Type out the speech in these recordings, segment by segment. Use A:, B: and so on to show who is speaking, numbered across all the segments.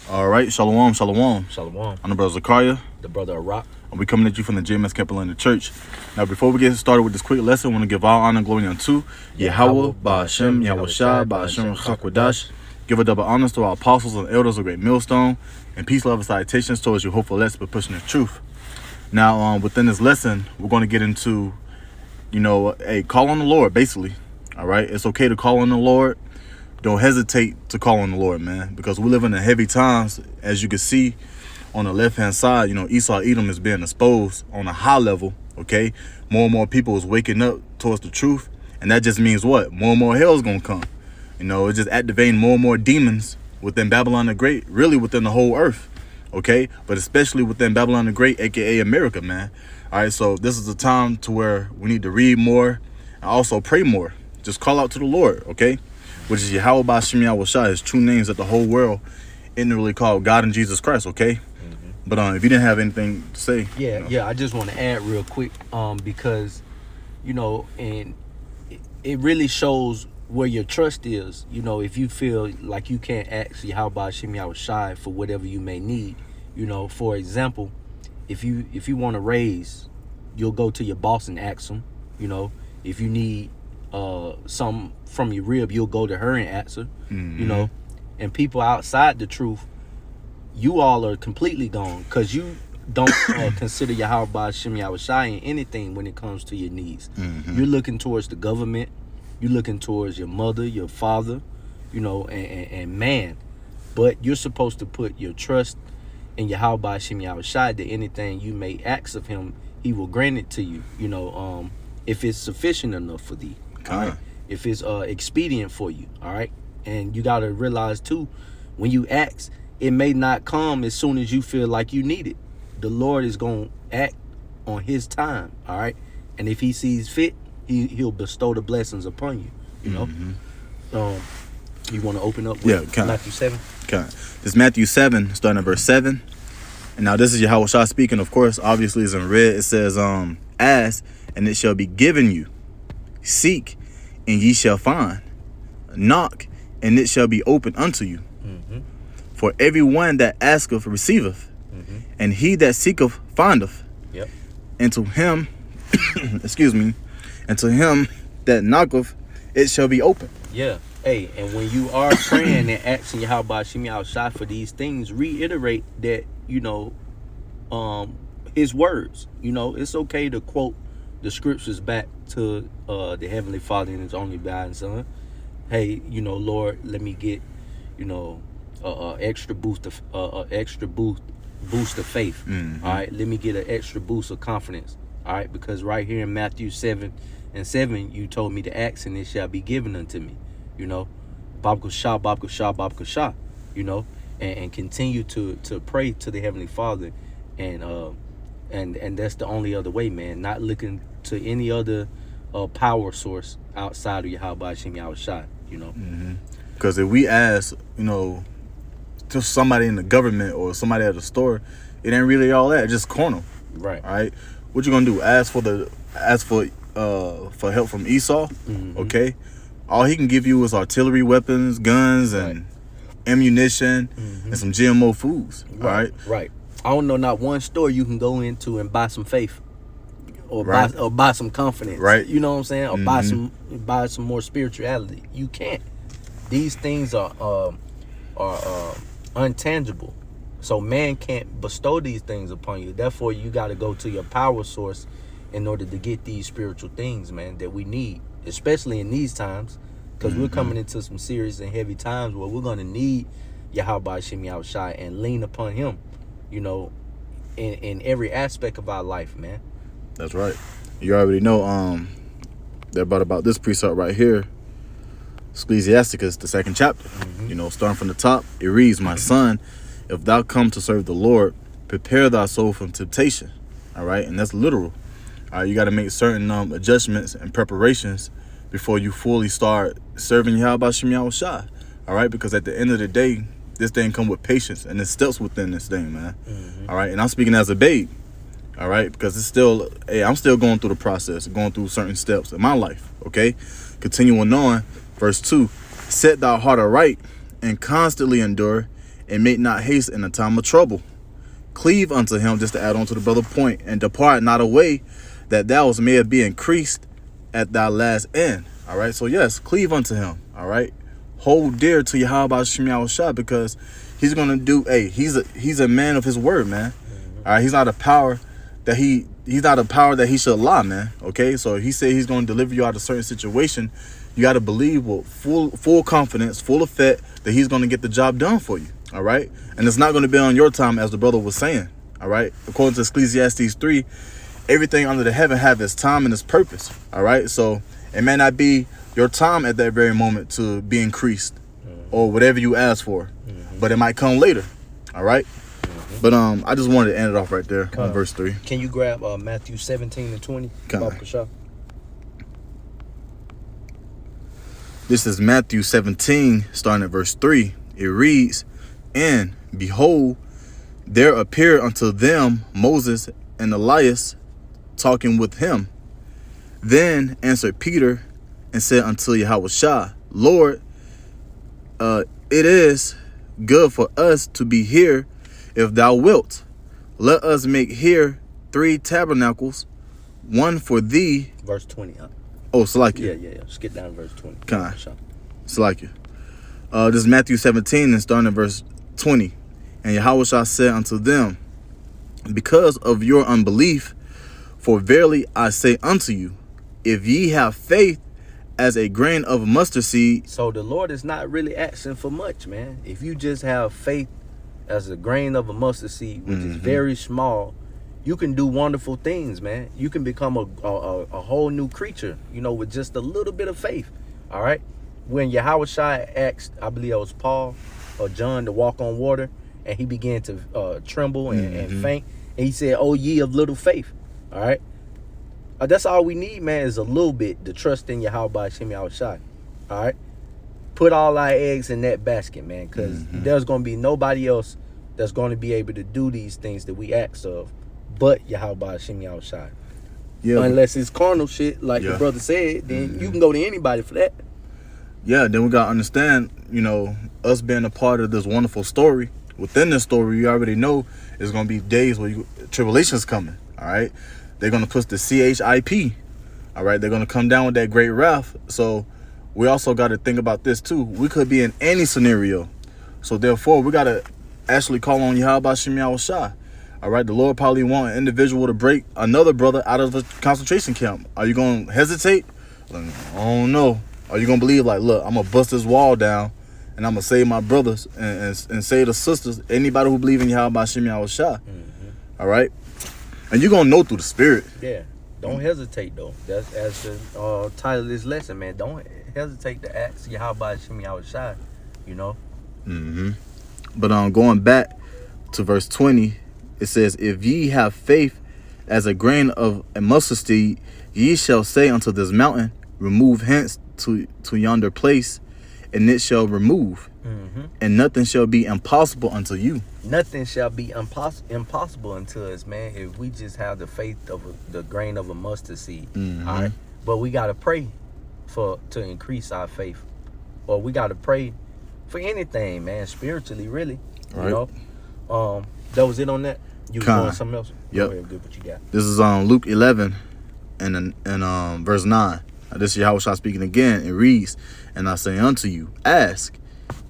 A: All right, shalom, shalom.
B: Shalom.
A: I'm the brother Zakaria,
B: The brother of Rock.
A: and we're coming at you from the JMS Capella Church. Now, before we get started with this quick lesson, I want to give all honor and glory unto Yahweh, Ba'ashem, Yahweh Shai, Ba'ashem, Chakwadash. Give a double honors to our apostles and elders of Great Millstone, and peace, love, and salutations towards you hopeful less but pushing the truth. Now, within this lesson, we're going to get into, call on the Lord, basically. All right, it's okay to call on the Lord. Don't hesitate to call on the Lord, man, because we live in the heavy times. As you can see on the left-hand side, Esau Edom is being exposed on a high level, okay? More and more people is waking up towards the truth, and that just means what? More and more hell is going to come. It's just activating more and more demons within Babylon the Great, really within the whole earth, okay? But especially within Babylon the Great, a.k.a. America, man. All right, so this is the time to where we need to read more and also pray more. Just call out to the Lord, okay? Which is Yahweh Ba'ashem Yahweh Shai, his true names that the whole world isn't really called God and Jesus Christ, okay? Mm-hmm. But if you didn't have anything to say.
B: Yeah, I just want to add real quick, because, and it really shows where your trust is. If you feel like you can't ask Yahweh Ba'ashem Yahweh Shai for whatever you may need, for example, if you want to raise, you'll go to your boss and ask him. If you need some from your rib, you'll go to her and answer. Mm-hmm. And people outside the truth, you all are completely gone because you don't consider Yahweh Ba'ashem Yahweh Shai in anything when it comes to your needs. Mm-hmm. You're looking towards the government, you're looking towards your mother, your father, and man. But you're supposed to put your trust in Yahweh Ba'ashem Yahweh Shai that anything you may ask of him, he will grant it to you, if it's sufficient enough for thee. All right, if it's expedient for you, all right, and you got to realize too, when you ask, it may not come as soon as you feel like you need it. The Lord is gonna act on His time, all right, and if He sees fit, He'll bestow the blessings upon you. You want to open up with Matthew 7?
A: Okay, this is Matthew 7, starting at verse 7, and now this is Yahweh Shai speaking. Of course, obviously, it's in red. It says, "Ask, and it shall be given you. Seek, and ye shall find. Knock, and it shall be opened unto you. Mm-hmm. For everyone that asketh receiveth, mm-hmm. and he that seeketh findeth.
B: Yep.
A: And to him, and to him that knocketh, it shall be open."
B: Yeah. Hey, and when you are praying and asking Yahweh Ba'ashem Yahweh Shai for these things, reiterate that, his words. It's okay to quote the scriptures back to the Heavenly Father and His only begotten Son. Hey, Lord, let me get, extra boost of faith. Mm-hmm. All right, let me get an extra boost of confidence. All right, because right here in Matthew 7:7, you told me to ask and it shall be given unto me. Babka Shah, and continue to pray to the Heavenly Father, and that's the only other way, man. Not looking to any other power source outside of Yahweh Ba'ashem Yahweh Shai,
A: Because if we ask, to somebody in the government or somebody at the store, it ain't really all that. It's just corner.
B: Right.
A: All right. What you gonna do? Ask for help from Esau? Mm-hmm. Okay. All he can give you is artillery weapons, guns, and ammunition, mm-hmm. and some GMO foods.
B: Right.
A: All right.
B: Right. I don't know not one store you can go into and buy some faith, or buy some confidence.
A: Right.
B: You know what I'm saying? Or
A: mm-hmm.
B: buy some more spirituality. You can't. These things are untangible, so man can't bestow these things upon you. Therefore, you got to go to your power source in order to get these spiritual things, man, that we need, especially in these times, because mm-hmm. we're coming into some serious and heavy times where we're going to need Yahweh Ba'ashem Yahweh Shai and lean upon Him, in every aspect of our life, man.
A: That's right. You already know they're about this precept right here, Ecclesiasticus, the 2nd chapter. Mm-hmm. Starting from the top, it reads, "My son, if thou come to serve the Lord, prepare thy soul from temptation." All right, and that's literal. All right, you got to make certain adjustments and preparations before you fully start serving Yahweh Ba'ashem Yahweh Shai. All right, because at the end of the day, this thing come with patience, and there's steps within this thing, man. Mm-hmm. All right, and I'm speaking as a babe. All right, because it's still, I'm still going through the process, going through certain steps in my life. Okay, continuing on, verse 2: "Set thy heart aright and constantly endure, and make not haste in a time of trouble. Cleave unto him, just to add on to the brother point, and depart not away, that thou may be increased at thy last end. All right, so yes, cleave unto him. All right, hold dear to Yahweh Shem Yahushua, because he's gonna do. Hey, he's a man of his word, man. All right, he's not a power that he's not a power that he should lie, man. Okay, so he said he's gonna deliver you out of a certain situation. You got to believe with full confidence, full of faith that he's gonna get the job done for you. All right, and it's not gonna be on your time, as the brother was saying. All right, according to Ecclesiastes 3, everything under the heaven have its time and its purpose. All right, so it may not be your time at that very moment to be increased or whatever you ask for, but it might come later. All right, but I just wanted to end it off right there on verse 3.
B: Can you grab Matthew 17 and 20?
A: This is Matthew 17, starting at verse 3. It reads, "And behold, there appeared unto them Moses and Elias, talking with him. Then answered Peter and said unto Yahushua, Lord, it is good for us to be here. If thou wilt, let us make here 3 tabernacles, one for thee."
B: Verse 20.
A: Oh, Salakia.
B: Yeah. Skip down to verse 20.
A: Salakia. This is Matthew 17 and starting at verse 20. "And Yahushua said unto them, Because of your unbelief, for verily I say unto you, if ye have faith as a grain of mustard seed."
B: So the Lord is not really asking for much, man. If you just have faith as a grain of a mustard seed, which is very small, you can do wonderful things, man. You can become a whole new creature, with just a little bit of faith. All right. When Yahushua asked, I believe it was Paul or John, to walk on water, and he began to tremble and faint, and he said, "Oh, ye of little faith." All right. That's all we need, man, is a little bit to trust in Yahweh Shem Yahushua. All right. Put all our eggs in that basket, man, because there's going to be nobody else that's going to be able to do these things that we ask of but Yahweh Shem Yahushua. Yeah, unless it's carnal shit, like the brother said, then you can go to anybody for that.
A: Yeah, then we got to understand, us being a part of this wonderful story. Within this story, you already know it's going to be days where tribulation's coming, all right? They're going to push the CHIP, all right? They're going to come down with that great wrath. So we also got to think about this too. We could be in any scenario. So therefore, we got to actually call on Yahweh Shem Yahushua. All right, the Lord probably want an individual to break another brother out of a concentration camp. Are you going to hesitate? I don't know. Are you going to believe, like, look, I'm going to bust this wall down and I'm going to save my brothers and save the sisters, anybody who believe in Yahweh Shem Yahushua. All right? And you're going to know through the Spirit.
B: Yeah. Don't hesitate, though. That's as the title of this lesson, man. Don't hesitate to ask Yahweh Shem Yahushua,
A: But going back to verse 20, it says, "If ye have faith as a grain of a mustard seed, ye shall say unto this mountain, remove hence to yonder place, and it shall remove, and nothing shall be impossible unto you."
B: Nothing shall be impossible unto us, man, if we just have the faith of the grain of a mustard seed. All right, but we gotta pray to increase our faith, or we gotta pray for anything, man, spiritually, really.
A: Right.
B: That was it on that. You was doing something else?
A: Yep.
B: Go ahead, good, what you got?
A: This is Luke 11 and verse 9. This is Yahushua speaking again. It reads, "And I say unto you, ask,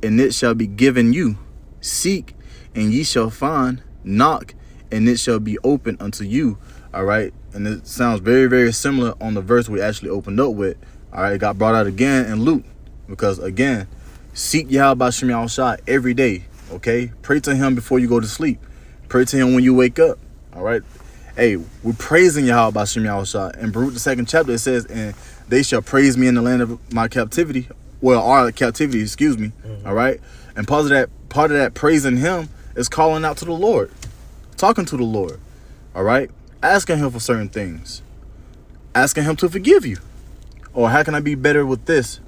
A: and it shall be given you. Seek, and ye shall find. Knock, and it shall be open unto you." All right. And it sounds very, very similar on the verse we actually opened up with. All right. It got brought out again in Luke. Because, again, seek Yahweh Shem Yahushua every day. Okay. Pray to him before you go to sleep. Pray to him when you wake up. All right. Hey, we're praising Yahweh Shem Yahushua. In Baruch the 2nd chapter, it says, "And they shall praise me in the land of my captivity." Well, our captivity, excuse me. All right. And part of that praising him is calling out to the Lord, talking to the Lord. All right. Asking him for certain things, asking him to forgive you. Or how can I be better with this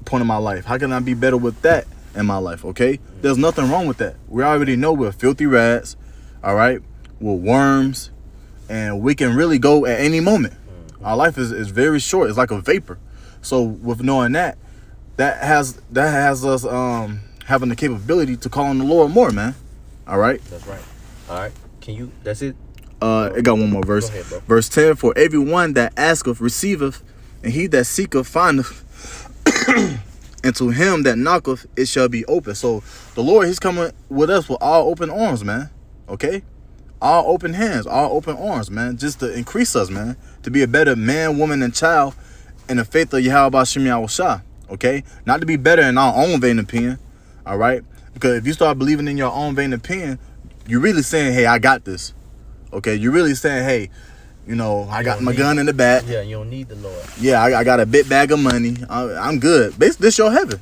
A: point in my life? How can I be better with that in my life? Okay. There's nothing wrong with that. We already know we're filthy rats. All right. We're worms, and we can really go at any moment. Our life is very short. It's like a vapor. So with knowing that has us having the capability to call on the Lord more, man. All right.
B: That's right. All right. That's it?
A: It got one more verse.
B: Go ahead, bro.
A: Verse 10, for everyone that asketh receiveth, and he that seeketh findeth, and to him that knocketh it shall be open. So the Lord, he's coming with us with all open arms, man. Okay? All open hands, all open arms, man. Just to increase us, man. To be a better man, woman, and child in the faith of Yahweh Hashem Yahushua. Okay? Not to be better in our own vain opinion. All right? Because if you start believing in your own vain opinion, you're really saying, hey, I got this. Okay? You're really saying, hey, you know, I got my gun in the back.
B: Yeah, you don't need the Lord.
A: Yeah, I got a big bag of money. I'm good. Basically, this your heaven.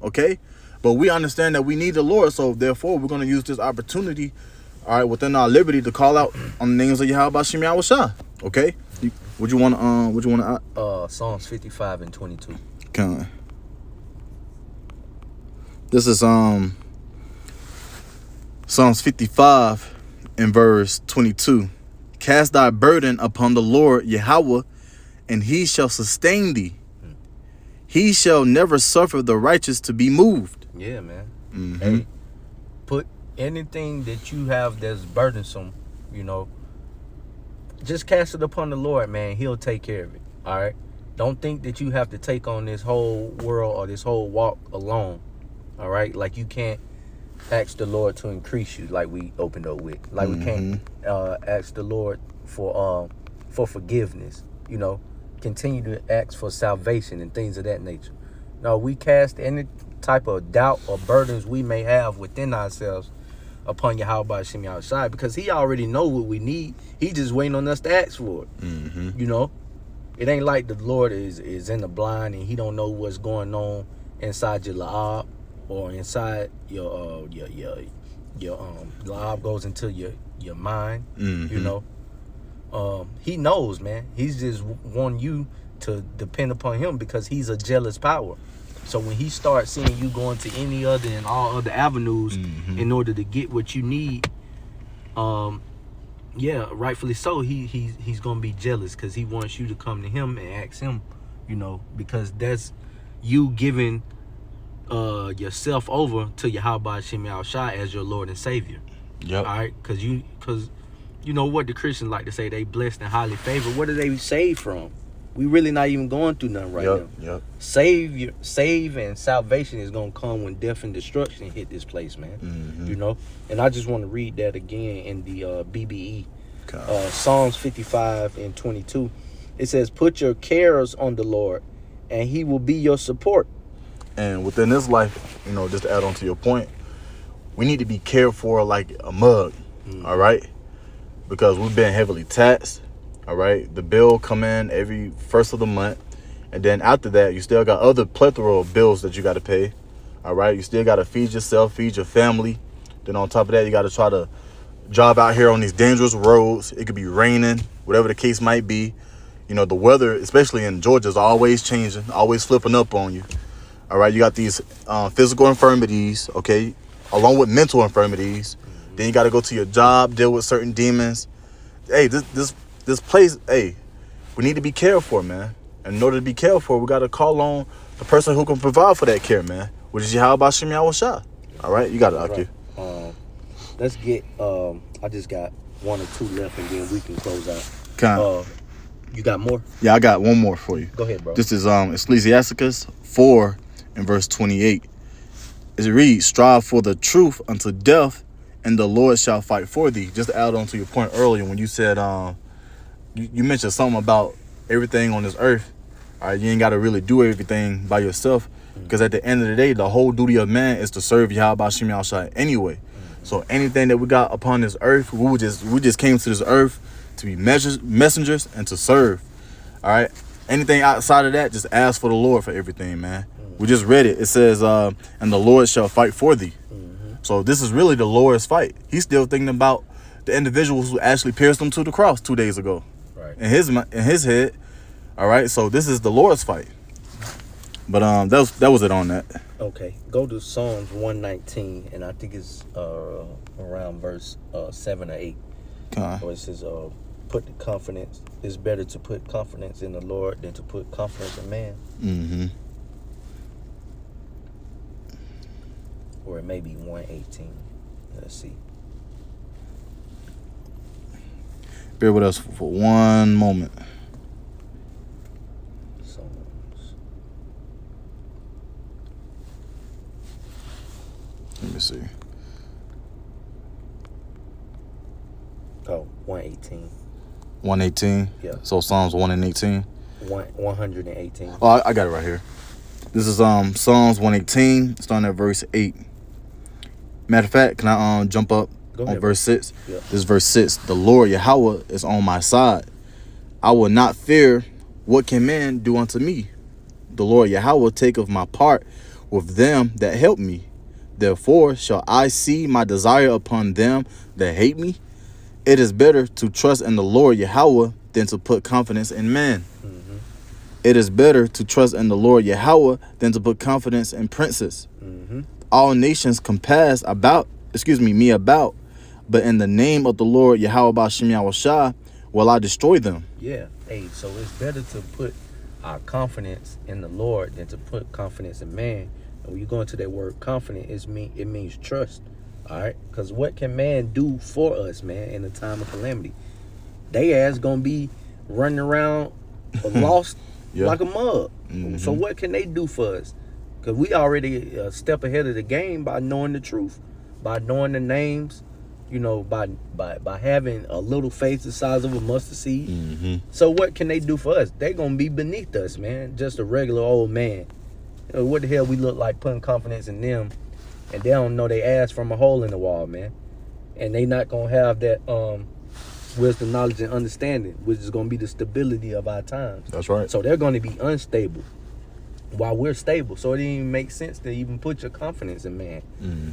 A: Okay? But we understand that we need the Lord, so therefore we're going to use this opportunity, all right, within our liberty to call out on the names of Yahweh Hashem Yahushua. Okay? Would you want to
B: Psalms 55 and 22.
A: Come on. This is Psalms 55 and verse 22. Cast thy burden upon the Lord Yahweh, and he shall sustain thee. He shall never suffer the righteous to be moved.
B: Yeah, man.
A: Mm-hmm.
B: Hey, put anything that you have that's burdensome, you know, just cast it upon the Lord, man. He'll take care of it. All right? Don't think that you have to take on this whole world or this whole walk alone. All right? Like, you can't ask the Lord to increase you, like we opened up with. Like, we can't ask the Lord for forgiveness, you know. Continue to ask for salvation and things of that nature. No, we cast any type of doubt or burdens we may have within ourselves upon Yahweh Hashem Yahushua, because he already know what we need. He just waiting on us to ask for it.
A: Mm-hmm.
B: You know, it ain't like the Lord is in the blind and he don't know what's going on inside your laab or inside your laab goes into your mind.
A: Mm-hmm.
B: You know, he knows, man. He's just want you to depend upon him because he's a jealous power. So when he starts seeing you going to any other and all other avenues in order to get what you need, yeah, rightfully so, he's gonna be jealous because he wants you to come to him and ask him, you know, because that's you giving yourself over to Yahweh Hashem Yahushua as your Lord and Savior.
A: Yep.
B: All right, because you know what the Christians like to say, they blessed and highly favored. What are they saved from? We really not even going through nothing right now.
A: Yep.
B: Save and salvation is gonna come when death and destruction hit this place, man.
A: Mm-hmm.
B: You know, and I just want to read that again in the BBE,
A: Okay.
B: Psalms 55 and 22. It says, "Put your cares on the Lord, and He will be your support."
A: And within this life, you know, just to add on to your point, we need to be cared for like a mug. All right, because we've been heavily taxed. All right, the bill come in every first of the month, and then after that, you still got other plethora of bills that you got to pay. All right, you still got to feed yourself, feed your family. Then on top of that, you got to try to drive out here on these dangerous roads. It could be raining, whatever the case might be. You know, the weather, especially in Georgia, is always changing, always flipping up on you. All right, you got these physical infirmities, okay, along with mental infirmities. Then you got to go to your job, deal with certain demons. Hey, this place, hey, we need to be cared for, man. And in order to be cared for, we got to call on the person who can provide for that care, man, which is Yahweh Hashem Yahushua. All right, you got it, Aki.
B: Let's get, I just got one or two left, and then we can close out. You got more?
A: Yeah, I got one more for you.
B: Go ahead, bro.
A: This is Ecclesiasticus 4 and verse 28. It reads, "Strive for the truth unto death, and the Lord shall fight for thee." Just to add on to your point earlier when you said, you mentioned something about everything on this earth. All right, you ain't got to really do everything by yourself, because at the end of the day, the whole duty of man is to serve Yahweh Hashem Yahushua anyway. So anything that we got upon this earth, we just came to this earth to be messengers and to serve. All right, anything outside of that, just ask for the Lord for everything, man. We just read it. It says, "And the Lord shall fight for thee." So this is really the Lord's fight. He's still thinking about the individuals who actually pierced him to the cross 2 days ago.
B: Right.
A: In his head. All right, so this is the Lord's fight. But that was it on that.
B: Okay, go to Psalms 119, and I think it's around verse 7 or 8. Where it says, "Put the confidence. It's better to put confidence in the Lord than to put confidence in man."
A: Mm-hmm.
B: or it may be 118. Let's see.
A: Bear with us for one moment.
B: Psalms.
A: Let me see.
B: Oh, 118.
A: 118.
B: Yeah.
A: So Psalms 1 and 18.
B: 118.
A: Oh, I got it right here. This is Psalms 118, starting at verse 8. Matter of fact, can I jump up
B: Go
A: on
B: ahead,
A: verse 6?
B: Yeah.
A: This is verse 6. The Lord Yahweh is on my side. I will not fear. What can man do unto me? The Lord Yahweh taketh my part with them that help me. Therefore shall I see my desire upon them that hate me. It is better to trust in the Lord Yahweh than to put confidence in man.
B: Mm-hmm.
A: It is better to trust in the Lord Yahweh than to put confidence in princes.
B: Mm-hmm.
A: All nations compass me about, but in the name of the Lord Yahweh Ba'ashem Yahushua will I destroy them.
B: Yeah. Hey, so it's better to put our confidence in the Lord than to put confidence in man. And when you go into that word confident, it means trust. All right? Because what can man do for us, man, in a time of calamity? They ass gonna be running around lost
A: Yeah.
B: like a mug.
A: Mhm.
B: So what can they do for us? Because we already a step ahead of the game by knowing the truth, by knowing the names, you know, by having a little faith the size of a mustard seed.
A: Mm-hmm.
B: So what can they do for us? They gonna be beneath us, man. Just a regular old man. You know, what the hell we look like putting confidence in them, and they don't know they ass from a hole in the wall, man. And they not gonna have that wisdom, knowledge, and understanding, which is gonna be the stability of our times.
A: That's right.
B: So they're gonna be unstable while we're stable. So it didn't even make sense to even put your confidence in man,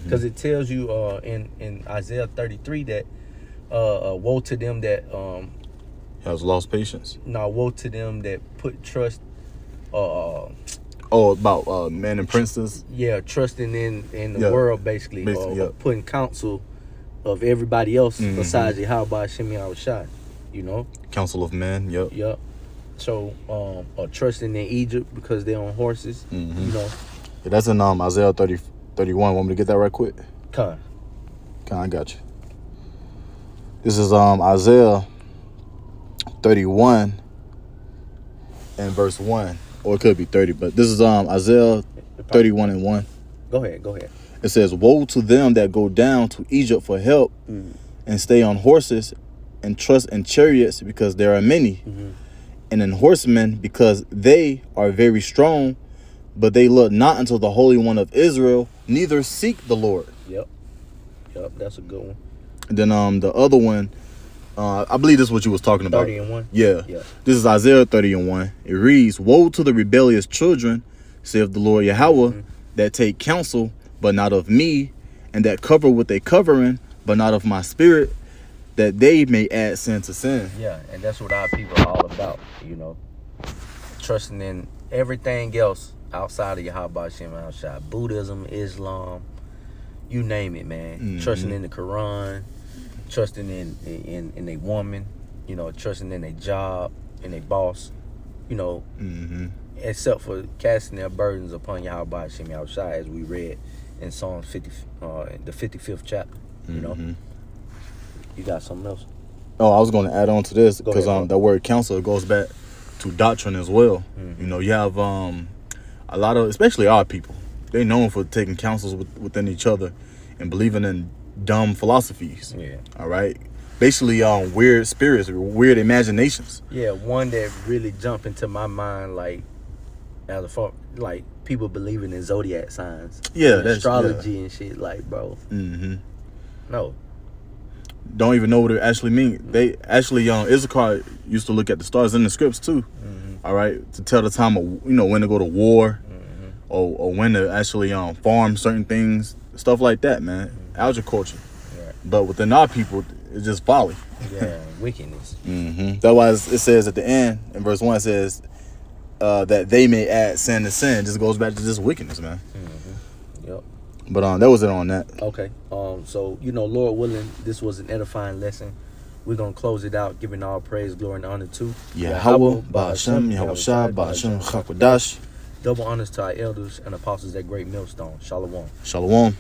B: because it tells you in Isaiah 33 that woe to them that
A: Has lost patience.
B: woe to them that put trust
A: About men and princes.
B: trusting in the
A: Yeah.
B: world, basically,
A: Basically,
B: or
A: yeah.
B: putting counsel of everybody else
A: Mhm.
B: besides Yahweh Ba'ashem Yahushua, you know.
A: Council of men. Yep.
B: Yep. So or trusting in Egypt because they're on horses,
A: Mhm.
B: you know.
A: Yeah, that's in Isaiah 31. Want me to get that right quick?
B: Con.
A: I got you. This is Isaiah 31 and verse 1. Or it could be 30, but this is Isaiah 31 and 1.
B: Go ahead.
A: It says, woe to them that go down to Egypt for help and stay on horses and trust in chariots because there are many, and in horsemen because they are very strong, but they look not unto the Holy One of Israel, neither seek the Lord.
B: Yep, that's a good one.
A: And then the other one, I believe this is what you was talking about.
B: 30 and 1.
A: Yeah. This is Isaiah 30 and 1. It reads, woe to the rebellious children, saith the Lord Yahweh, that take counsel, but not of me, and that cover with a covering, but not of my spirit, that they may add sin to sin.
B: Yeah, and that's what our people are all about, you know. Trusting in everything else outside of Yahweh Ba'ashem Yahushua. Buddhism, Islam, you name it, man. Trusting in the Quran, trusting in a woman, you know, trusting in a job, in a boss, you know, except for casting their burdens upon Yahweh Ba'ashem Yahushua, as we read in Psalms 50, the 55th chapter, you know. You got something else?
A: Oh, I was going to add on to this
B: Go
A: because
B: ahead,
A: that word counsel goes back to doctrine as well. You know, you have a lot of, especially our people, they known for taking counsels within each other and believing in dumb philosophies.
B: Yeah.
A: All right. Basically, weird spirits, weird imaginations.
B: Yeah, one that really jumped into my mind, like, like people believing in zodiac signs.
A: Yeah,
B: and
A: that's
B: astrology and shit. Like, bro, no.
A: Don't even know what it actually means. They actually, Issachar used to look at the stars in the scripts too. All right, to tell the time of, you know, when to go to war, or when to actually farm certain things, stuff like that, man. Agriculture.
B: Right.
A: But within our people, it's just folly.
B: Yeah, wickedness.
A: That's why it says at the end in verse 1, it says that they may add sin to sin. It just goes back to just wickedness, man.
B: Yep.
A: But that was it on that.
B: Okay. So, you know, Lord willing, this was an edifying lesson. We're gonna close it out, giving all praise, glory, and honor to
A: Yahweh, Ba'ashem, Yahushua, Ba'ashem, Chakwadash.
B: Double honors to our elders and apostles at Great Millstone. Shalom.
A: Shalom.